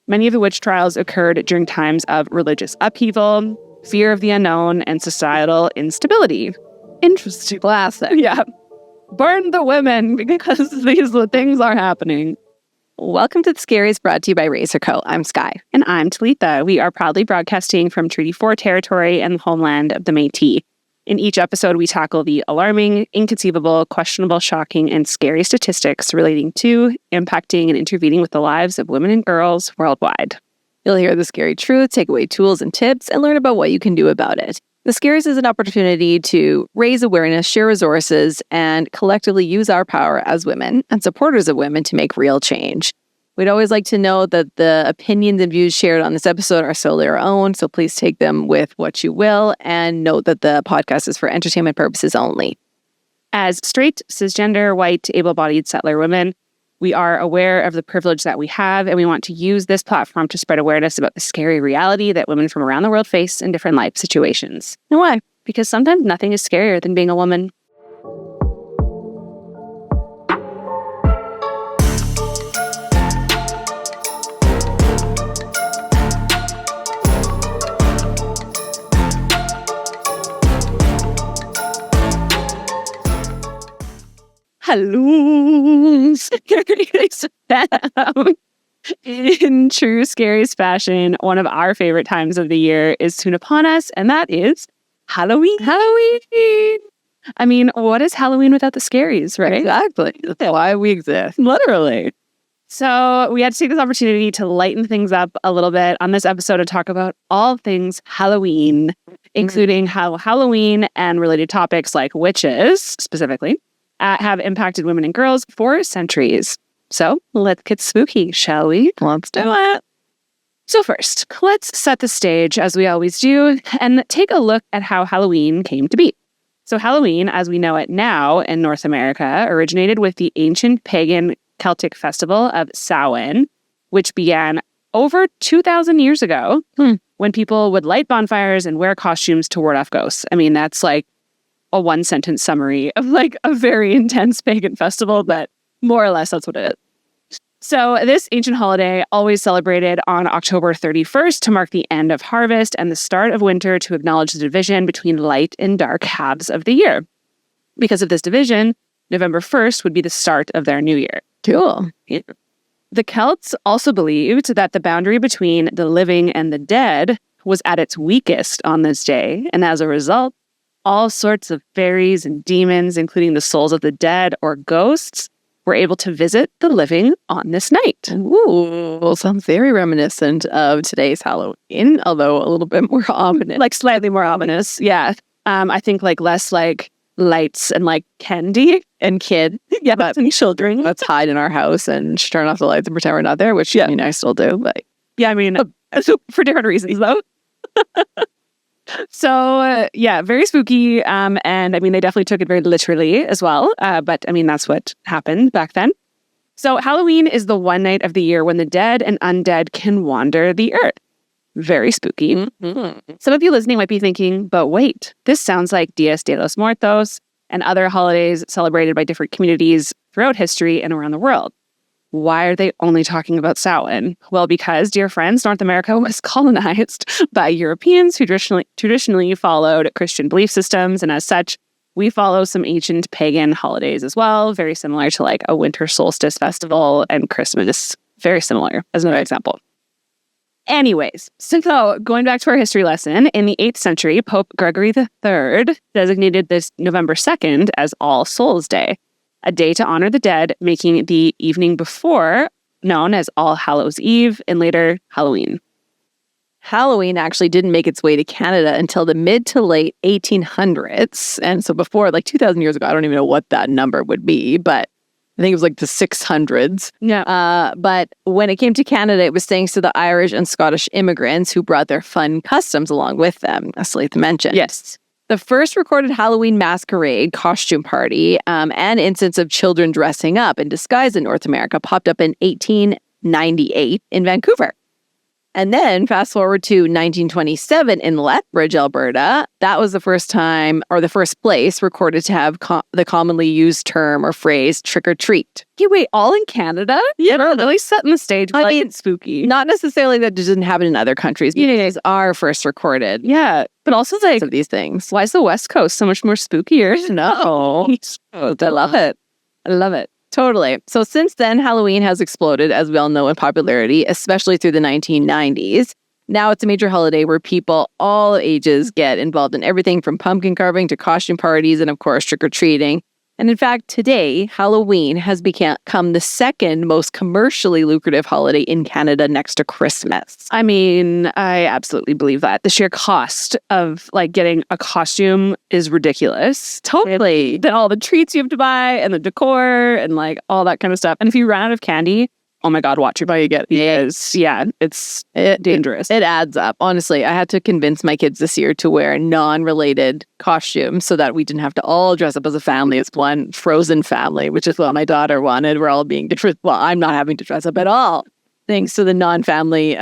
many of the witch trials occurred during times of religious upheaval, fear of the unknown, and societal instability. Interesting. Classic. Yeah. Burn the women because these things are happening. Welcome to the Scaries, brought to you by Razor Co. I'm Sky. And I'm Talitha. We are proudly broadcasting from Treaty 4 territory and the homeland of the Métis. In each episode, we tackle the alarming, inconceivable, questionable, shocking, and scary statistics relating to, impacting, and intervening with the lives of women and girls worldwide. You'll hear the scary truth, take away tools and tips, and learn about what you can do about it. The Scaries is an opportunity to raise awareness, share resources, and collectively use our power as women and supporters of women to make real change. We'd always like to know that the opinions and views shared on this episode are solely our own, so please take them with what you will, and note that the podcast is for entertainment purposes only. As straight, cisgender, white, able-bodied settler women, we are aware of the privilege that we have, and we want to use this platform to spread awareness about the scary reality that women from around the world face in different life situations. And why? Because sometimes nothing is scarier than being a woman. Hello, Scaries fam. In true Scaries fashion, one of our favorite times of the year is soon upon us, and that is Halloween. Halloween! I mean, what is Halloween without the Scaries, right? Exactly. That's why we exist. Literally. So we had to take this opportunity to lighten things up a little bit on this episode to talk about all things Halloween, including how Halloween and related topics like witches, specifically, have impacted women and girls for centuries. So let's get spooky, shall we? Let's do it. So first, let's set the stage, as we always do, and take a look at how Halloween came to be. So Halloween, as we know it now in North America, originated with the ancient pagan Celtic festival of Samhain, which began over 2,000 years ago when people would light bonfires and wear costumes to ward off ghosts. I mean, that's like a one-sentence summary of like a very intense pagan festival, but more or less that's what it is. So this ancient holiday always celebrated on October 31st to mark the end of harvest and the start of winter to acknowledge the division between light and dark halves of the year. Because of this division, November 1st would be the start of their new year. Cool. Yeah. The Celts also believed that the boundary between the living and the dead was at its weakest on this day, and as a result, all sorts of fairies and demons, including the souls of the dead or ghosts, were able to visit the living on this night. Ooh, sounds very reminiscent of today's Halloween, although a little bit more ominous. Like slightly more ominous, yeah. I think like less like lights and like candy and kid. Yeah, but and children. Let's hide in our house and turn off the lights and pretend we're not there, which I mean, I still do, but yeah, I mean, for different reasons though. So, very spooky. And I mean, they definitely took it very literally as well. But I mean, that's what happened back then. So Halloween is the one night of the year when the dead and undead can wander the earth. Very spooky. Mm-hmm. Some of you listening might be thinking, but wait, this sounds like Dias de los Muertos and other holidays celebrated by different communities throughout history and around the world. Why are they only talking about Samhain? Well, because, dear friends, North America was colonized by Europeans who traditionally followed Christian belief systems, and as such, we follow some ancient pagan holidays as well, very similar to like a winter solstice festival and Christmas, very similar as another example. Anyways, so going back to our history lesson, in the 8th century, Pope Gregory III designated this November 2nd as All Souls Day, a day to honor the dead, making the evening before known as All Hallows Eve and later Halloween. Halloween actually didn't make its way to Canada until the mid to late 1800s. And so before, like 2,000 years ago, I don't even know what that number would be, but I think it was like the 600s. Yeah. But when it came to Canada, it was thanks to the Irish and Scottish immigrants who brought their fun customs along with them, as Salith mentioned. Yes. The first recorded Halloween masquerade, costume party, and instance of children dressing up in disguise in North America popped up in 1898 in Vancouver. And then fast forward to 1927 in Lethbridge, Alberta. That was the first time or the first place recorded to have the commonly used term or phrase trick or treat. Okay, wait, all in Canada? Yeah. They're really setting the stage. I mean, it's spooky. Not necessarily that it doesn't happen in other countries, but it is our first recorded. Yeah, but also like of these things. Why is the West Coast so much more spookier? No. I love it. I love it. Totally. So since then, Halloween has exploded, as we all know, in popularity, especially through the 1990s. Now it's a major holiday where people all ages get involved in everything from pumpkin carving to costume parties and, of course, trick-or-treating. And in fact, today, Halloween has become the second most commercially lucrative holiday in Canada next to Christmas. I mean, I absolutely believe that. The sheer cost of like getting a costume is ridiculous. Totally. Then all the treats you have to buy and the decor and like all that kind of stuff. And if you run out of candy, oh my God, watch what you get. Because, it's dangerous. It adds up. Honestly, I had to convince my kids this year to wear non-related costumes so that we didn't have to all dress up as a family, as one frozen family, which is what my daughter wanted. We're all being different. Well, I'm not having to dress up at all, thanks to the non-family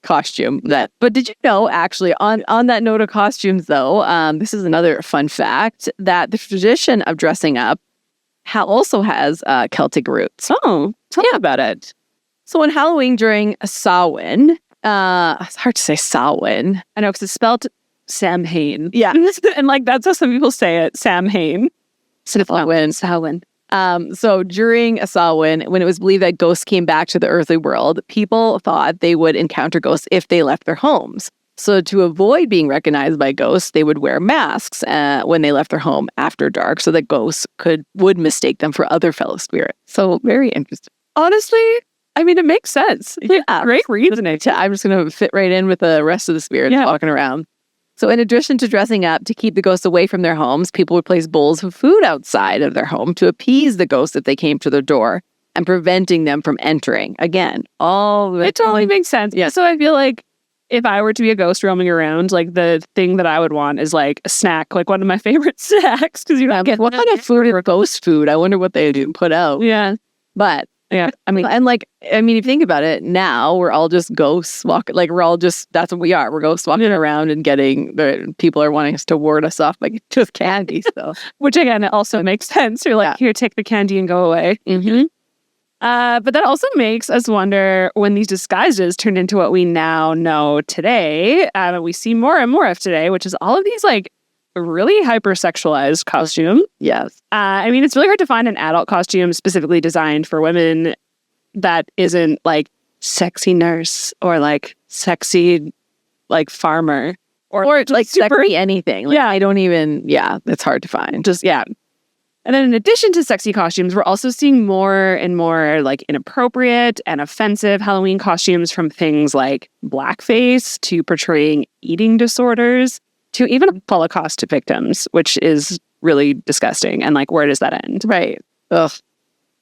costume. But did you know, actually, on that note of costumes, though, this is another fun fact, that the tradition of dressing up also has Celtic roots. Oh, tell me about it. So on Halloween during Samhain, it's hard to say Samhain. I know, because it's spelled Samhain. Yeah. And like, that's how some people say it, Samhain. Samhain. So during a Samhain, when it was believed that ghosts came back to the earthly world, people thought they would encounter ghosts if they left their homes. So to avoid being recognized by ghosts, they would wear masks when they left their home after dark so that ghosts would mistake them for other fellow spirits. So very interesting. Honestly, I mean, it makes sense. Yeah. Great reasoning. I'm just going to fit right in with the rest of the spirits walking around. So in addition to dressing up to keep the ghosts away from their homes, people would place bowls of food outside of their home to appease the ghosts if they came to their door and preventing them from entering. Again, it totally makes sense. Yeah. So I feel like if I were to be a ghost roaming around, like the thing that I would want is like a snack, like one of my favorite snacks. Because what kind of food is ghost food? I wonder what they do put out. Yeah. But yeah, if you think about it, now we're all just ghosts walking. Like that's what we are. We're ghosts walking around and people are wanting us to ward us off by just candy. So, which again, it also makes sense. You're like, here, take the candy and go away. Mm-hmm. But that also makes us wonder when these disguises turned into what we now know today. We see more and more of today, which is all of these like really hyper-sexualized costume. Yes. I mean, it's really hard to find an adult costume specifically designed for women that isn't like sexy nurse or like sexy like farmer or like sexy anything. Like, I don't even, it's hard to find. And then in addition to sexy costumes, we're also seeing more and more like inappropriate and offensive Halloween costumes, from things like blackface to portraying eating disorders to even Holocaust victims, which is really disgusting. And like, where does that end? Right. Ugh.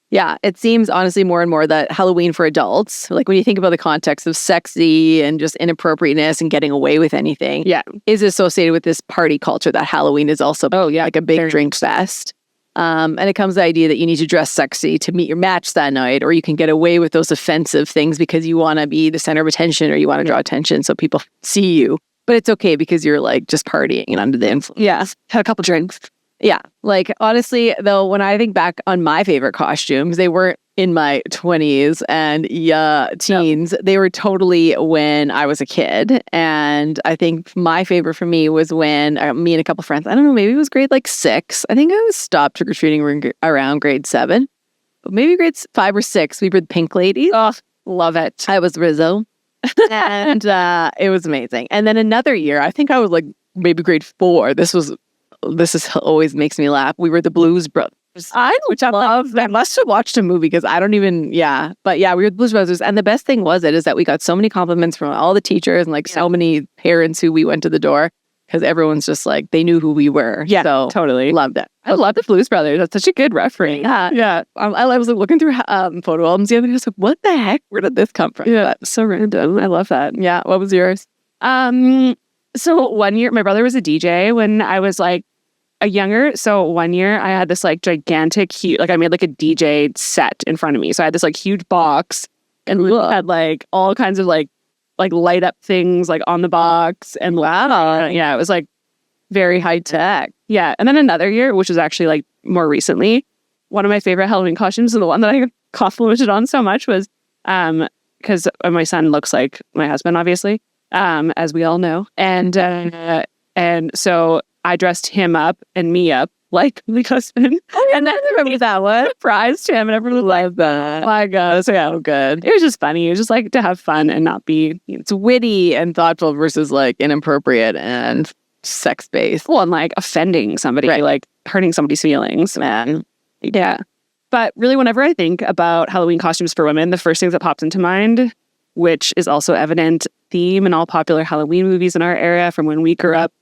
Yeah, it seems honestly more and more that Halloween for adults, like when you think about the context of sexy and just inappropriateness and getting away with anything, is associated with this party culture that Halloween is also like a big drink fest. And it comes the idea that you need to dress sexy to meet your match that night, or you can get away with those offensive things because you want to be the center of attention or you want to draw attention so people see you. But it's okay because you're like just partying and under the influence. Yeah, had a couple drinks. Yeah, like honestly, though, when I think back on my favorite costumes, they weren't in my 20s and teens. No. They were totally when I was a kid. And I think my favorite for me was when me and a couple friends, I don't know, maybe it was grade like 6. I think I was stopped trick-or-treating around grade 7. But maybe grades 5 or 6, we were the Pink Ladies. Oh, love it. I was Rizzo. And it was amazing. And then another year, I think I was like maybe grade 4. This is always makes me laugh. We were the Blues Brothers. Which I love. I must have watched a movie because I don't even, But we were the Blues Brothers. And the best thing is that we got so many compliments from all the teachers and like so many parents who we went to the door because everyone's just like, they knew who we were. Yeah, so totally. Loved it. I love the Blues Brothers. That's such a good reference. Yeah. I was like, looking through photo albums the other day. I was like, what the heck? Where did this come from? Yeah, so random. I love that. Yeah. What was yours? So one year, my brother was a DJ when I was like younger. So one year I had this like gigantic, huge, like I made like a DJ set in front of me. So I had this like huge box and we had like all kinds of like like light up things like on the box. And yeah, it was like very high tech. Yeah. And then another year, which was actually like more recently, one of my favorite Halloween costumes and the one that I complimented on so much was because my son looks like my husband, obviously, as we all know. And so I dressed him up and me up like the husband. Oh, and then I remember that one. Surprised him and everyone loved that. Oh my God. So yeah, good. It was just funny. It was just like to have fun and not be... It's witty and thoughtful versus like inappropriate and sex-based. Well, and like offending somebody, like hurting somebody's feelings, man. Yeah. But really, whenever I think about Halloween costumes for women, the first thing that pops into mind, which is also evident theme in all popular Halloween movies in our era from when we grew up.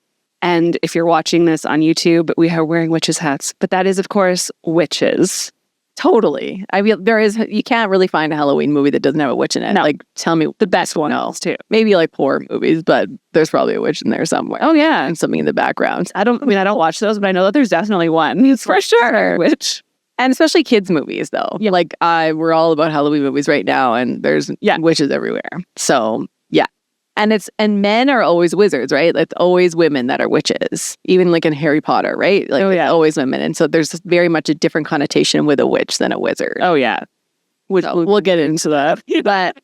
And if you're watching this on YouTube, we are wearing witches' hats. But that is, of course, witches. Totally. I mean, you can't really find a Halloween movie that doesn't have a witch in it. No. Like, tell me the best ones, too. Maybe like horror movies, but there's probably a witch in there somewhere. Oh, yeah. And something in the background. I don't watch those, but I know that there's definitely one. It's for sure. Witch. And especially kids' movies, though. Yeah. Like, we're all about Halloween movies right now, and there's witches everywhere. So, yeah. And men are always wizards, right? It's always women that are witches. Even like in Harry Potter, right? Like, always women. And so there's very much a different connotation with a witch than a wizard. Oh, yeah. We'll get into that. But,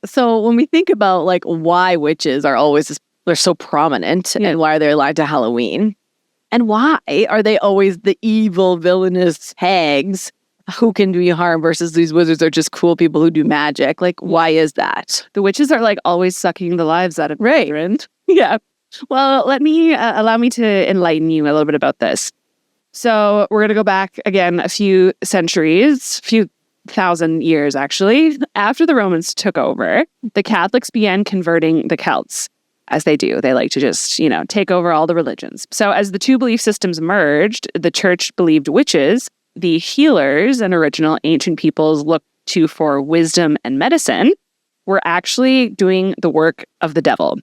so when we think about like why witches are always, they're so prominent and why are they aligned to Halloween? And why are they always the evil, villainous hags who can do you harm versus these wizards are just cool people who do magic? Like, why is that? The witches are like always sucking the lives out of children. Yeah. Well, allow me to enlighten you a little bit about this. So we're going to go back again a few centuries, few thousand years actually. After the Romans took over, the Catholics began converting the Celts. As they do. They like to just, take over all the religions. So as the two belief systems merged, the church believed witches, the healers and original ancient peoples looked to for wisdom and medicine, were actually doing the work of the devil.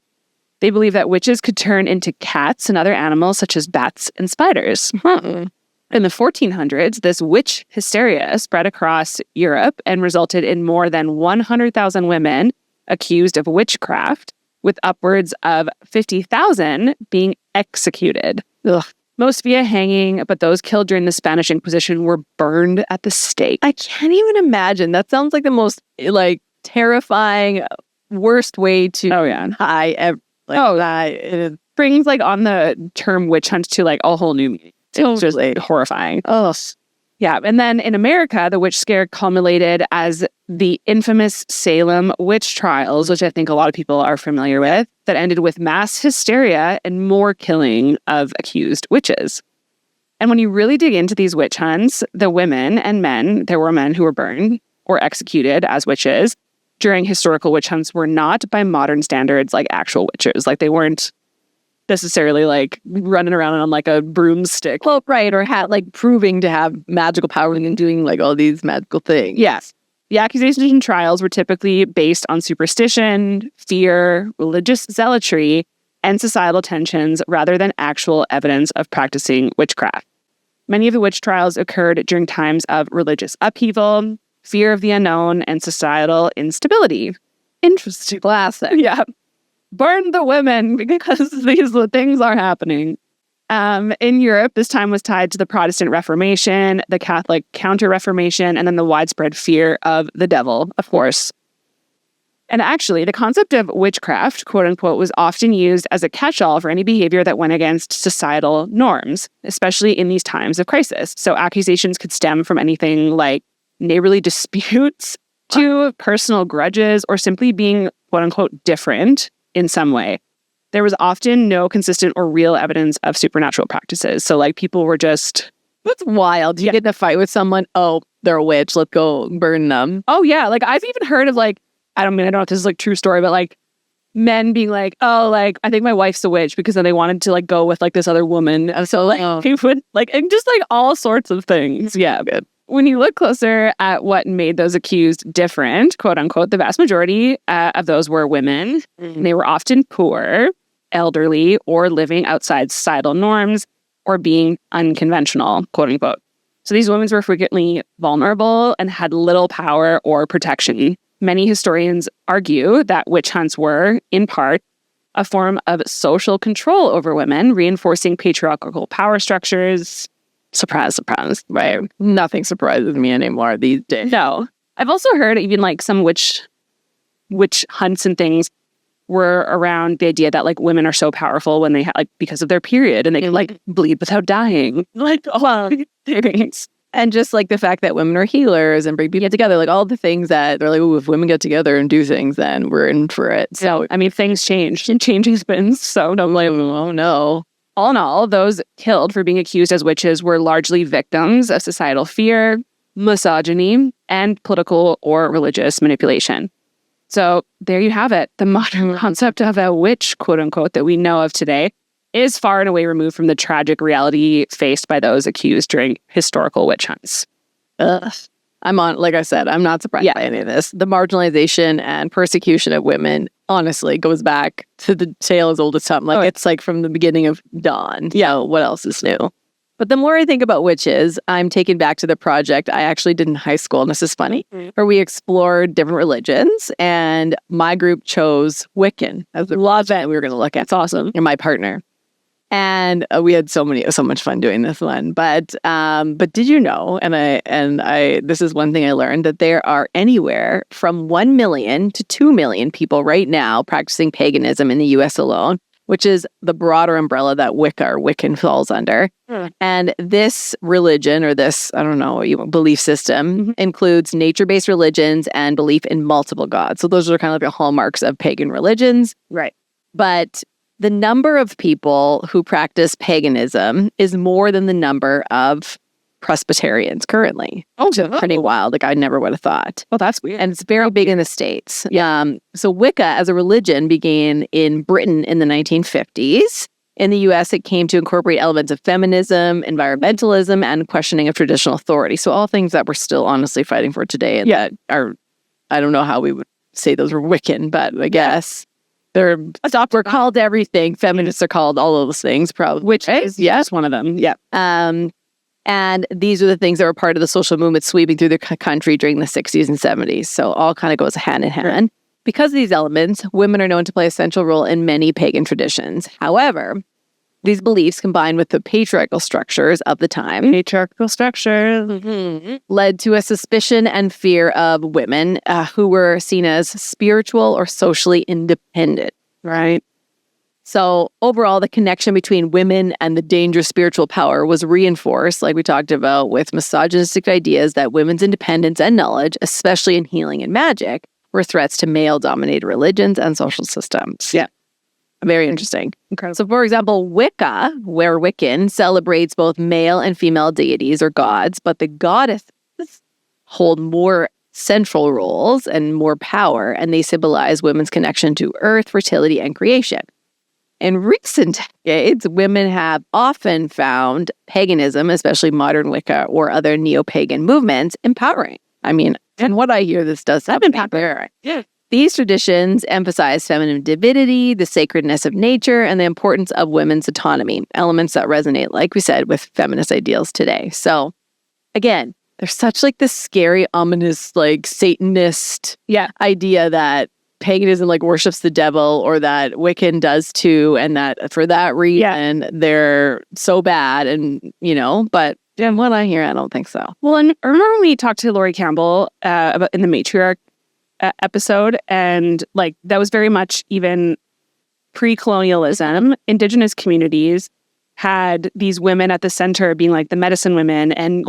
They believed that witches could turn into cats and other animals such as bats and spiders. In the 1400s, this witch hysteria spread across Europe and resulted in more than 100,000 women accused of witchcraft, with upwards of 50,000 being executed. Ugh. Most via hanging, but those killed during the Spanish Inquisition were burned at the stake. I can't even imagine. That sounds like the most terrifying, worst way to die ever. It brings on the term witch hunt to a whole new meaning. It's just horrifying. Oh. Yeah, and then in America, the witch scare culminated as the infamous Salem witch trials, which I think a lot of people are familiar with, that ended with mass hysteria and more killing of accused witches. And when you really dig into these witch hunts, the women and men, there were men who were burned or executed as witches during historical witch hunts were not by modern standards like actual witches. They weren't necessarily running around on a broomstick. Well, right, or proving to have magical power and doing all these magical things. Yes. The accusations and trials were typically based on superstition, fear, religious zealotry, and societal tensions rather than actual evidence of practicing witchcraft. Many of the witch trials occurred during times of religious upheaval, fear of the unknown, and societal instability. Interesting. Classic. Yeah. Burn the women because these things are happening. In Europe, this time was tied to the Protestant Reformation, the Catholic Counter-Reformation, and then the widespread fear of the devil, of course. And actually, the concept of witchcraft, quote unquote, was often used as a catch-all for any behavior that went against societal norms, especially in these times of crisis. So accusations could stem from anything like neighborly disputes to personal grudges or simply being, quote unquote, different in some way. There was often no consistent or real evidence of supernatural practices. So people were just... That's wild. You get in a fight with someone, oh, they're a witch, let's go burn them. Oh, yeah. I've even heard of I don't know if this is true story, but men being I think my wife's a witch because then they wanted to go with this other woman. And so he would and just all sorts of things. Yeah. Good. When you look closer at what made those accused different, quote unquote, the vast majority of those were women. Mm-hmm. They were often poor, elderly, or living outside societal norms, or being unconventional, quote unquote. So these women were frequently vulnerable and had little power or protection. many historians argue that witch hunts were, in part, a form of social control over women, reinforcing patriarchal power structures. Surprise, surprise. Right. Nothing surprises me anymore these days. No. I've also heard even like some witch hunts and things were around the idea that like women are so powerful when they like because of their period and they can like bleed without dying. Like all things. And just like the fact that women are healers and bring people together, like all the things that they're like, oh, if women get together and do things, then we're in for it. So, I mean, things change and change happens. So don't blame them. Oh, no. All in all, those killed for being accused as witches were largely victims of societal fear, misogyny, and political or religious manipulation. So there you have it. The modern concept of a witch, quote unquote, that we know of today is far and away removed from the tragic reality faced by those accused during historical witch hunts. Ugh. Like I said, I'm not surprised by any of this. The marginalization and persecution of women, honestly, goes back to the tale as old as time. Like, it's like from the beginning of dawn. Yeah, what else is new? But the more I think about witches, I'm taken back to the project I actually did in high school, and this is funny, where we explored different religions, and my group chose Wiccan as the religion we were going to look at. It's awesome. And my partner. And we had so much fun doing this one. But did you know, and I this is one thing I learned, that there are anywhere from 1 million to 2 million people right now practicing paganism in the US alone, which is the broader umbrella that Wicca or Wiccan falls under. And this religion, or this, I don't know, belief system, includes nature-based religions and belief in multiple gods. So those are kind of like the hallmarks of pagan religions. Right. But the number of people who practice paganism is more than the number of Presbyterians currently. Oh, pretty wild. Like, I never would have thought. Oh, that's weird. And it's very big in the States. So Wicca as a religion began in Britain in the 1950s. In the US, it came to incorporate elements of feminism, environmentalism, and questioning of traditional authority. So all things that we're still honestly fighting for today, and that are, I don't know how we would say those were Wiccan, but I guess they're adopted. We're called everything. Feminists are called all of those things, probably. Which is one of them. Yeah. And these are the things that were part of the social movement sweeping through the country during the 60s and 70s. So all kind of goes hand in hand. Because of these elements, women are known to play a central role in many pagan traditions. However, these beliefs, combined with the patriarchal structures of the time, led to a suspicion and fear of women who were seen as spiritual or socially independent. Right. So overall, the connection between women and the dangerous spiritual power was reinforced, like we talked about, with misogynistic ideas that women's independence and knowledge, especially in healing and magic, were threats to male-dominated religions and social systems. Yeah. Very interesting. Incredible. So, for example, Wicca, where Wiccan celebrates both male and female deities or gods, but the goddesses hold more central roles and more power, and they symbolize women's connection to earth, fertility, and creation. In recent decades, women have often found paganism, especially modern Wicca or other neo-pagan movements, empowering. I mean, and what I hear this does have empowering. Yeah. These traditions emphasize feminine divinity, the sacredness of nature, and the importance of women's autonomy, elements that resonate, like we said, with feminist ideals today. So, again, there's such like this scary, ominous, like Satanist idea that paganism like worships the devil, or that Wiccan does too, and that for that reason they're so bad, and but what I hear, I don't think so. Well, and remember when we talked to Laurie Campbell about in the matriarch episode, and like that was very much even pre-colonialism. Indigenous communities had these women at the center being like the medicine women, and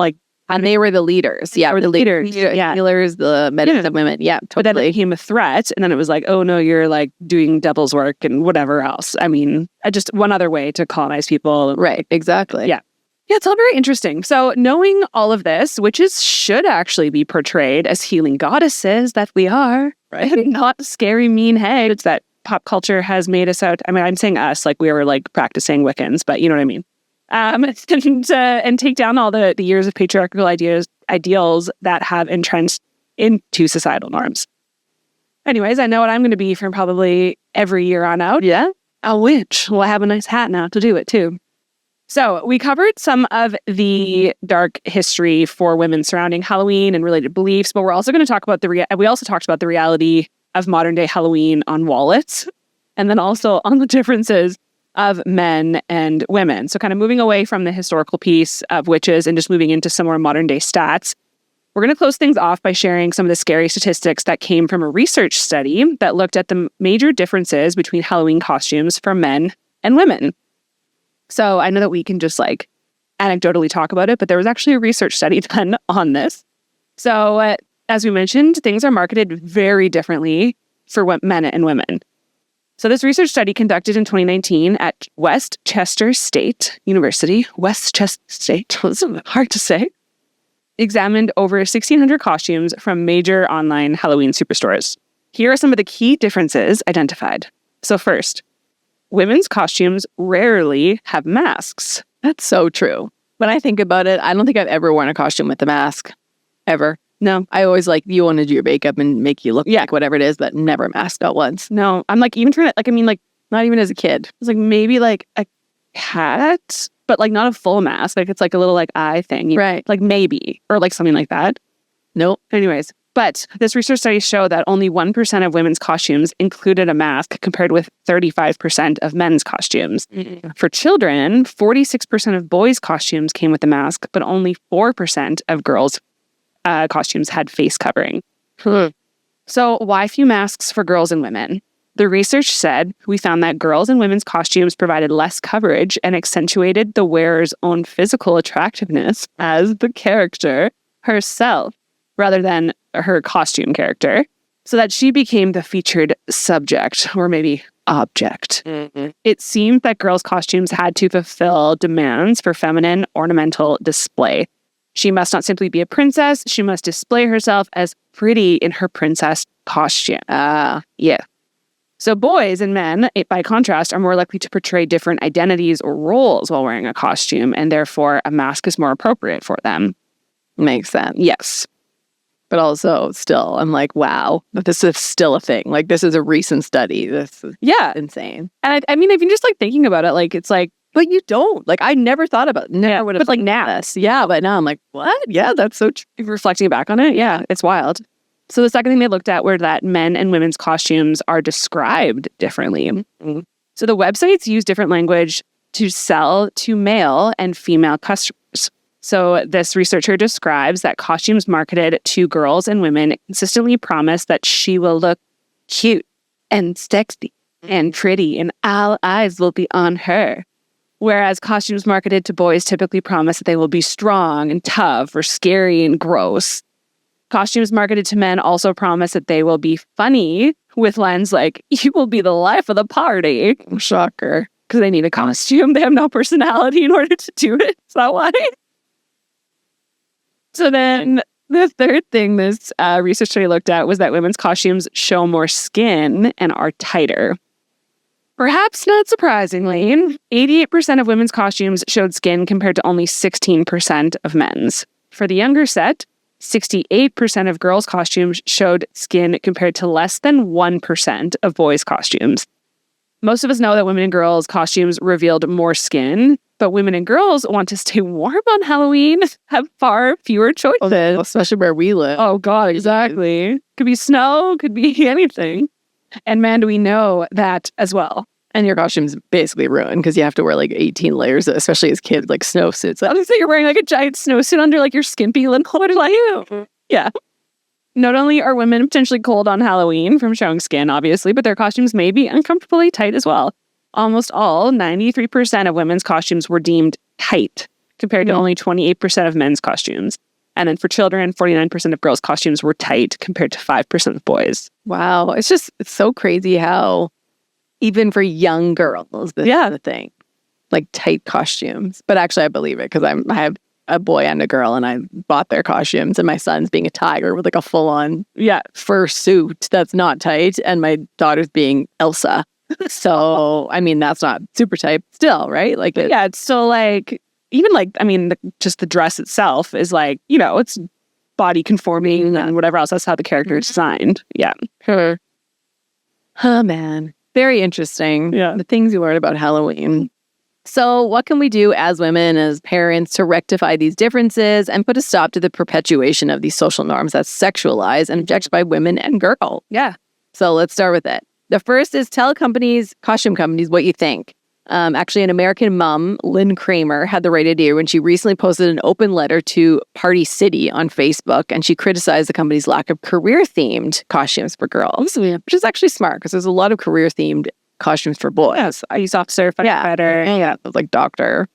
they were the leaders. Yeah, were the leaders. Healers, the medicine women. Yeah, totally. But then it became a threat, and then it was like, oh no, you're like doing devil's work and whatever else. I mean, just one other way to colonize people. Right, exactly. Yeah. Yeah, it's all very interesting. So knowing all of this, witches should actually be portrayed as healing goddesses that we are, right? Not scary, mean hags that pop culture has made us out. I mean, I'm saying us, like we were like practicing Wiccans, but you know what I mean? And take down all the years of patriarchal ideals that have entrenched into societal norms. Anyways, I know what I'm going to be from probably every year on out. Yeah. A witch. Well, I have a nice hat now to do it too. So we covered some of the dark history for women surrounding Halloween and related beliefs, but we're also going to talk about we also talked about the reality of modern day Halloween on wallets, and then also on the differences of men and women. So kind of moving away from the historical piece of witches and just moving into some more modern day stats. We're going to close things off by sharing some of the scary statistics that came from a research study that looked at the major differences between Halloween costumes for men and women. So I know that we can just like anecdotally talk about it, but there was actually a research study done on this. So as we mentioned, things are marketed very differently for men and women. So this research study conducted in 2019 at Westchester State University, Westchester State, it's hard to say, examined over 1,600 costumes from major online Halloween superstores. Here are some of the key differences identified. So first, women's costumes rarely have masks. That's so true. When I think about it, I don't think I've ever worn a costume with a mask. Ever. No. I always you want to do your makeup and make you look like whatever it is, but never masked out once. No. I'm like, even trying to, not even as a kid. It's like maybe like a hat, but like not a full mask. Like it's like a little like eye thing. Right. Like maybe, or like something like that. Nope. Anyways. But this research study showed that only 1% of women's costumes included a mask compared with 35% of men's costumes. Mm-hmm. For children, 46% of boys' costumes came with a mask, but only 4% of girls' costumes had face covering. So why few masks for girls and women? The research said, we found that girls' and women's costumes provided less coverage and accentuated the wearer's own physical attractiveness as the character herself, rather than her costume character, so that she became the featured subject, or maybe object. Mm-hmm. It seemed that girls' costumes had to fulfill demands for feminine ornamental display. She must not simply be a princess, she must display herself as pretty in her princess costume. Yeah. So boys and men, by contrast, are more likely to portray different identities or roles while wearing a costume, and therefore a mask is more appropriate for them. Makes sense. Yes. But also, still, I'm like, wow, this is still a thing. Like, this is a recent study. This is insane. And I mean, if you're just like thinking about it, like, it's like, but you don't. Like, I never thought about it. Never would have. But like now. Yeah, but now I'm like, what? Yeah, that's so true. Reflecting back on it, yeah, it's wild. So the second thing they looked at were that men and women's costumes are described differently. Mm-hmm. So the websites use different language to sell to male and female customers. So this researcher describes that costumes marketed to girls and women consistently promise that she will look cute and sexy and pretty and all eyes will be on her. Whereas costumes marketed to boys typically promise that they will be strong and tough or scary and gross. Costumes marketed to men also promise that they will be funny with lines like, you will be the life of the party. Shocker. Because they need a costume. They have no personality in order to do it. Is that why? So then the third thing this research study looked at was that women's costumes show more skin and are tighter. Perhaps not surprisingly, 88% of women's costumes showed skin compared to only 16% of men's. For the younger set, 68% of girls' costumes showed skin compared to less than 1% of boys' costumes. Most of us know that women and girls' costumes revealed more skin, but women and girls want to stay warm on Halloween, have far fewer choices. Especially where we live. Oh, God, exactly. Could be snow, could be anything. And man, do we know that as well. And your costume's basically ruined because you have to wear like 18 layers, especially as kids, like snowsuits. I was say you're wearing like a giant snowsuit under like your skimpy little like, yeah. Not only are women potentially cold on Halloween from showing skin, obviously, but their costumes may be uncomfortably tight as well. Almost all, 93% of women's costumes were deemed tight, compared to only 28% of men's costumes. And then for children, 49% of girls' costumes were tight, compared to 5% of boys. Wow. It's so crazy how, even for young girls, this is the thing. Like tight costumes. But actually, I believe it because I have a boy and a girl, and I bought their costumes, and my son's being a tiger with like a full-on fur suit that's not tight, and my daughter's being Elsa. So, I mean, that's not super tight still, right? Like, it's still like, even like, I mean, just the dress itself is like, you know, it's body conforming and whatever else. That's how the character is designed. Yeah. Oh, man. Very interesting. Yeah. The things you learn about Halloween. So what can we do as women, as parents, to rectify these differences and put a stop to the perpetuation of these social norms that sexualize and objectify women and girls? Yeah. So let's start with it. The first is tell costume companies, what you think. Actually, an American mom, Lynn Kramer, had the right idea when she recently posted an open letter to Party City on Facebook, and she criticized the company's lack of career-themed costumes for girls, which is actually smart because there's a lot of career-themed costumes for boys. Yes, police officer, firefighter. Yeah, like doctor.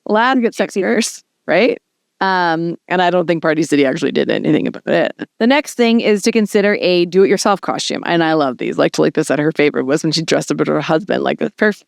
Lad get sexier, right? And I don't think Party City actually did anything about it. The next thing is to consider a do-it-yourself costume. And I love these. Like Talika said, her favorite was when she dressed up as her husband. Like, that's perfect.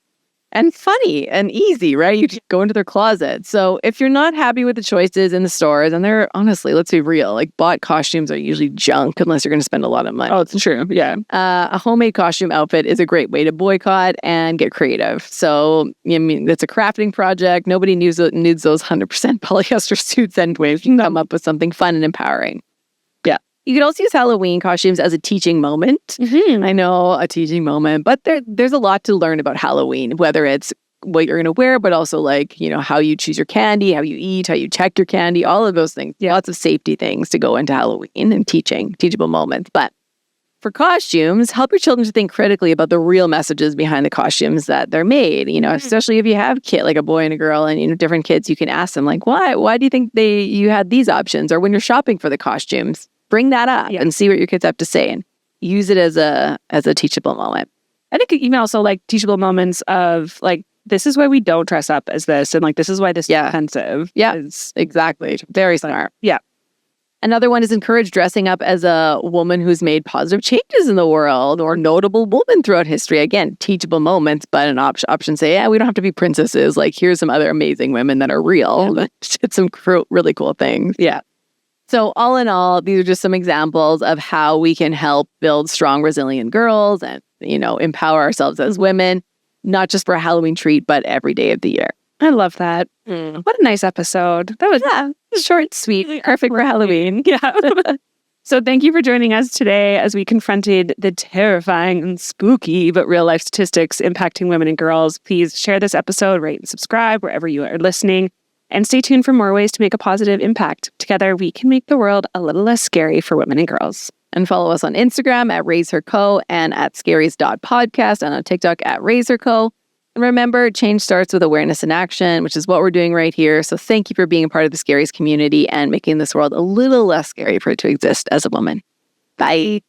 And funny and easy, right? You just go into their closet. So if you're not happy with the choices in the stores, and they're, honestly, let's be real, like bought costumes are usually junk unless you're going to spend a lot of money. Oh, it's true. Yeah. A homemade costume outfit is a great way to boycott and get creative. So, I mean, it's a crafting project. Nobody needs those 100% polyester suits anyway. You can come up with something fun and empowering. Yeah. You could also use Halloween costumes as a teaching moment. Mm-hmm. I know, a teaching moment, but there's a lot to learn about Halloween, whether it's what you're going to wear, but also like, you know, how you choose your candy, how you eat, how you check your candy, all of those things. Yeah. Lots of safety things to go into Halloween and teachable moments. But for costumes, help your children to think critically about the real messages behind the costumes that they're made. You know, especially if you have like a boy and a girl and, you know, different kids, you can ask them like, why do you think you had these options? Or when you're shopping for the costumes, bring that up and see what your kids have to say and use it as a teachable moment. I think even also like teachable moments of like, this is why we don't dress up as this. And like, this is why this is offensive. Yeah, exactly. Very smart. Yeah. Another one is encourage dressing up as a woman who's made positive changes in the world or notable woman throughout history. Again, teachable moments, but an option say, yeah, we don't have to be princesses. Like, here's some other amazing women that are real. Yeah. Did some really cool things. Yeah. So all in all, these are just some examples of how we can help build strong, resilient girls and, you know, empower ourselves as women, not just for a Halloween treat, but every day of the year. I love that. What a nice episode. That was short, sweet, perfect for Halloween. Yeah. So thank you for joining us today as we confronted the terrifying and spooky but real life statistics impacting women and girls. Please share this episode, rate and subscribe wherever you are listening. And stay tuned for more ways to make a positive impact. Together, we can make the world a little less scary for women and girls. And follow us on Instagram at RaiseHerCo and at Scaries.podcast and on TikTok at RaiseHerCo. And remember, change starts with awareness and action, which is what we're doing right here. So thank you for being a part of the Scaries community and making this world a little less scary for it to exist as a woman. Bye.